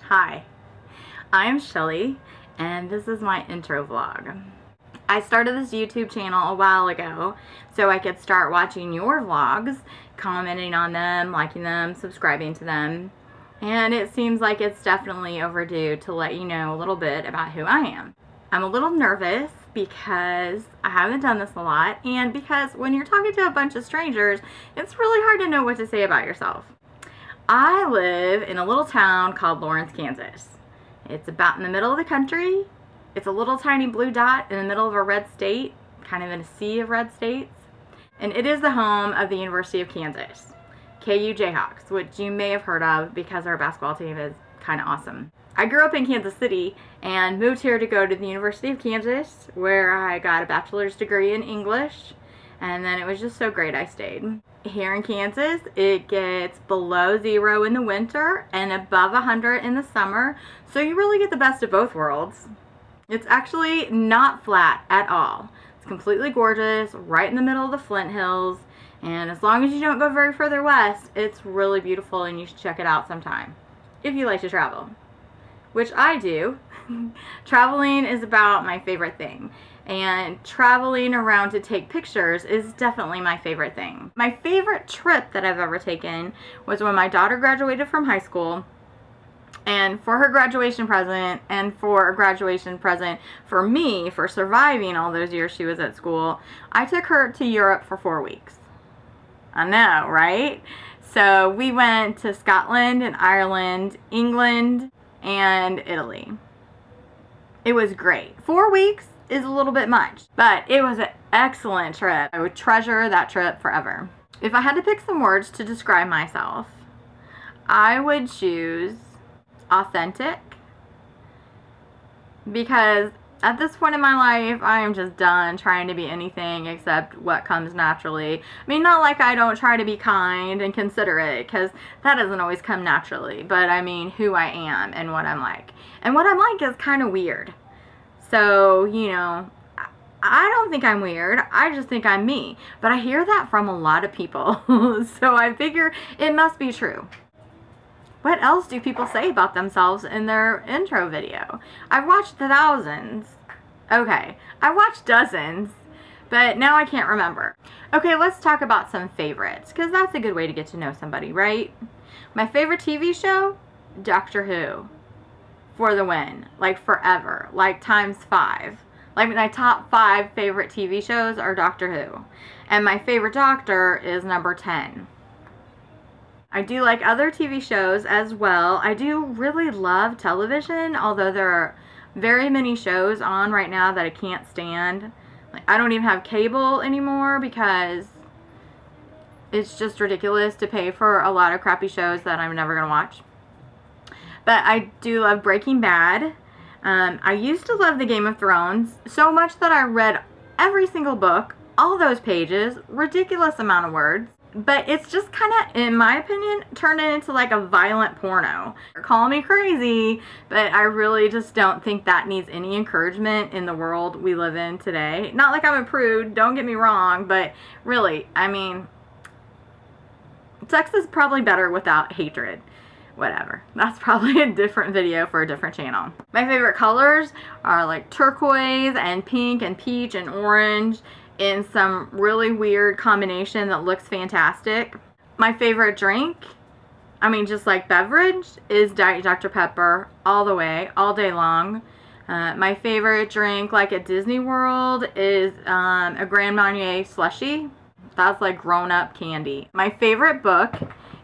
Hi, I'm Shelly, and this is my intro vlog. I started this YouTube channel a while ago so I could start watching your vlogs, commenting on them, liking them, subscribing to them, and it seems like it's definitely overdue to let you know a little bit about who I am. I'm a little nervous because I haven't done this a lot, and because when you're talking to a bunch of strangers, it's really hard to know what to say about yourself. I live in a little town called Lawrence, Kansas. It's about in the middle of the country. It's a little tiny blue dot in the middle of a red state, kind of in a sea of red states. And it is the home of the University of Kansas, KU Jayhawks, which you may have heard of because our basketball team is kind of awesome. I grew up in Kansas City and moved here to go to the University of Kansas, where I got a bachelor's degree in English, and then it was just so great I stayed. Here in Kansas, it gets below 0 in the winter and above 100 in the summer, so you really get the best of both worlds. It's actually not flat at all. It's completely gorgeous, right in the middle of the Flint Hills, and as long as you don't go very further west, it's really beautiful and you should check it out sometime, if you like to travel, which I do. Traveling is about my favorite thing. And traveling around to take pictures is definitely my favorite thing. My favorite trip that I've ever taken was when my daughter graduated from high school, and for her graduation present and for a graduation present for me for surviving all those years she was at school, I took her to Europe for 4 weeks. I know, right? So we went to Scotland and Ireland, England, and Italy. It was great. 4 weeks is a little bit much, but it was an excellent trip. I would treasure that trip forever. If I had to pick some words to describe myself, I would choose authentic, because at this point in my life, I am just done trying to be anything except what comes naturally. I mean, not like I don't try to be kind and considerate, because that doesn't always come naturally, but I mean who I am and what I'm like. And what I'm like is kind of weird. So, you know, I don't think I'm weird. I just think I'm me. But I hear that from a lot of people. So I figure it must be true. What else do people say about themselves in their intro video? I've watched thousands. Okay, I watched dozens, but now I can't remember. Okay, let's talk about some favorites, because that's a good way to get to know somebody, right? My favorite TV show? Doctor Who. For the win. Like forever. Like ×5. Like my top 5 favorite TV shows are Doctor Who. And my favorite doctor is number 10. I do like other TV shows as well. I do really love television, although there are very many shows on right now that I can't stand. Like, I don't even have cable anymore because it's just ridiculous to pay for a lot of crappy shows that I'm never going to watch. But I do love Breaking Bad. I used to love the Game of Thrones so much that I read every single book, all those pages, ridiculous amount of words. But it's just kind of, in my opinion, turned it into like a violent porno. Call me crazy, but I really just don't think that needs any encouragement in the world we live in today. Not like I'm a prude, don't get me wrong, but really, I mean, sex is probably better without hatred. Whatever. That's probably a different video for a different channel. My favorite colors are like turquoise and pink and peach and orange in some really weird combination that looks fantastic. My favorite drink, I mean just like beverage, is Diet Dr. Pepper all the way, all day long. My favorite drink, like at Disney World, is a Grand Marnier slushie. That's like grown-up candy. My favorite book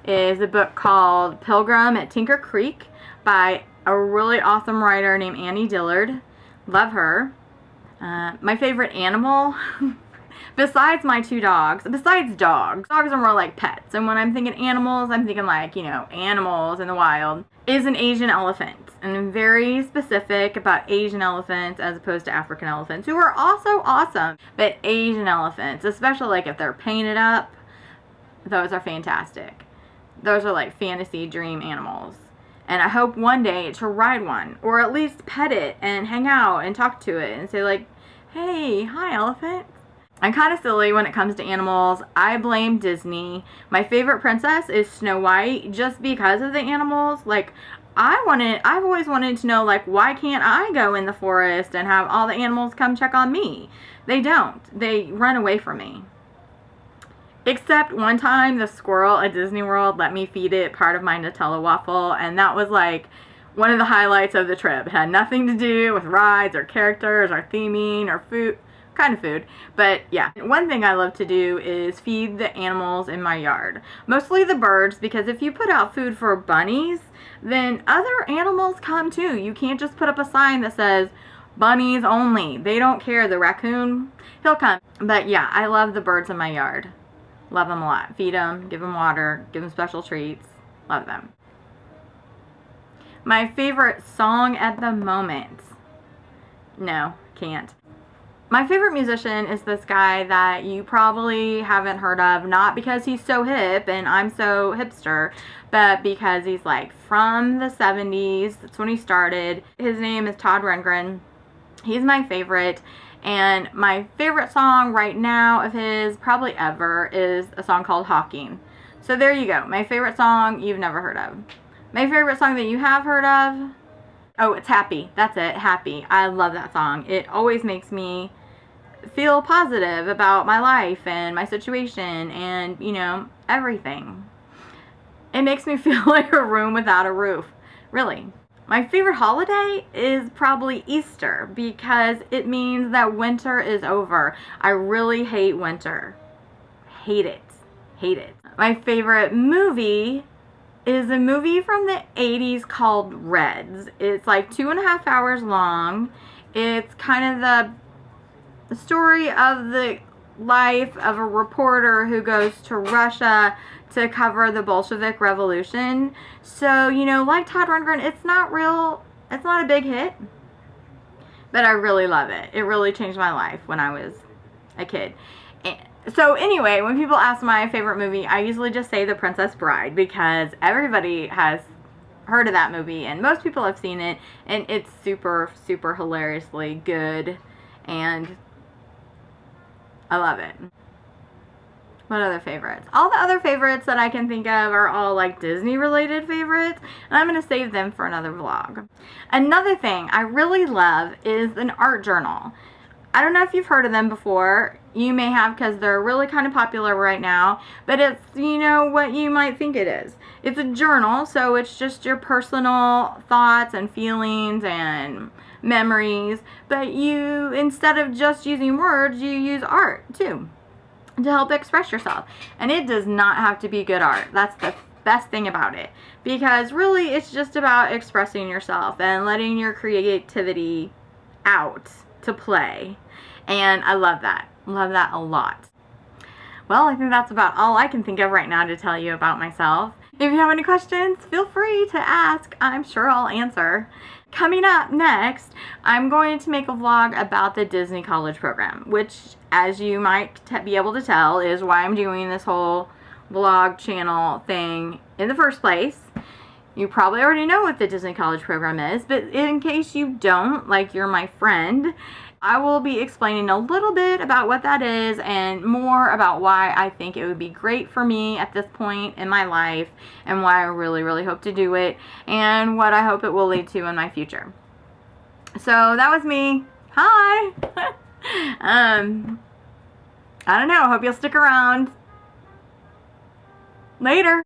is a book called Pilgrim at Tinker Creek by a really awesome writer named Annie Dillard. Love her. My favorite animal, besides my 2 dogs, dogs are more like pets, and when I'm thinking animals, I'm thinking like, you know, animals in the wild, is an Asian elephant. And I'm very specific about Asian elephants as opposed to African elephants, who are also awesome, but Asian elephants, especially like if they're painted up, those are fantastic. Those are like fantasy dream animals. And I hope one day to ride one, or at least pet it and hang out and talk to it and say like, hey, hi elephant. I'm kind of silly when it comes to animals. I blame Disney. My favorite princess is Snow White just because of the animals. Like, I've always wanted to know, like, why can't I go in the forest and have all the animals come check on me? They don't. They run away from me. Except one time the squirrel at Disney World let me feed it part of my Nutella waffle, and that was like one of the highlights of the trip. It had nothing to do with rides or characters or theming or food, kind of food. But yeah, one thing I love to do is feed the animals in my yard. Mostly the birds, because if you put out food for bunnies, then other animals come too. You can't just put up a sign that says bunnies only. They don't care. The raccoon, he'll come. But yeah, I love the birds in my yard. Love them a lot. Feed them, give them water, give them special treats. Love them. My favorite song at the moment. No, can't. My favorite musician is this guy that you probably haven't heard of, not because he's so hip and I'm so hipster, but because he's like from the 70s. That's when he started. His name is Todd Rundgren. He's my favorite. And my favorite song right now of his, probably ever, is a song called Hawking. So there you go. My favorite song you've never heard of. My favorite song that you have heard of, oh, it's Happy. That's it, Happy. I love that song. It always makes me feel positive about my life and my situation and, you know, everything. It makes me feel like a room without a roof. Really. My favorite holiday is probably Easter because it means that winter is over. I really hate winter. Hate it. Hate it. My favorite movie is a movie from the 80s called Reds. It's like 2.5 hours long. It's kind of the story of the life of a reporter who goes to Russia to cover the Bolshevik Revolution. So, you know, like Todd Rundgren, it's not a big hit, but I really love it. It really changed my life when I was a kid. So anyway, when people ask my favorite movie, I usually just say The Princess Bride because everybody has heard of that movie and most people have seen it, and it's super, super hilariously good and I love it. What other favorites? All the other favorites that I can think of are all like Disney related favorites, and I'm going to save them for another vlog. Another thing I really love is an art journal. I don't know if you've heard of them before. You may have because they're really kind of popular right now, but it's, you know, what you might think it is. It's a journal, so it's just your personal thoughts and feelings and memories, but you, instead of just using words, you use art too to help express yourself. And it does not have to be good art. That's the best thing about it, because really it's just about expressing yourself and letting your creativity out to play. And I love that. Love that a lot. Well, I think that's about all I can think of right now to tell you about myself. If you have any questions, feel free to ask. I'm sure I'll answer. Coming up next, I'm going to make a vlog about the Disney College program, which, as you might be able to tell, is why I'm doing this whole vlog channel thing in the first place. You probably already know what the Disney College program is, but in case you don't, like you're my friend, I will be explaining a little bit about what that is and more about why I think it would be great for me at this point in my life and why I really, really hope to do it and what I hope it will lead to in my future. So that was me. Hi! I don't know. Hope you'll stick around. Later.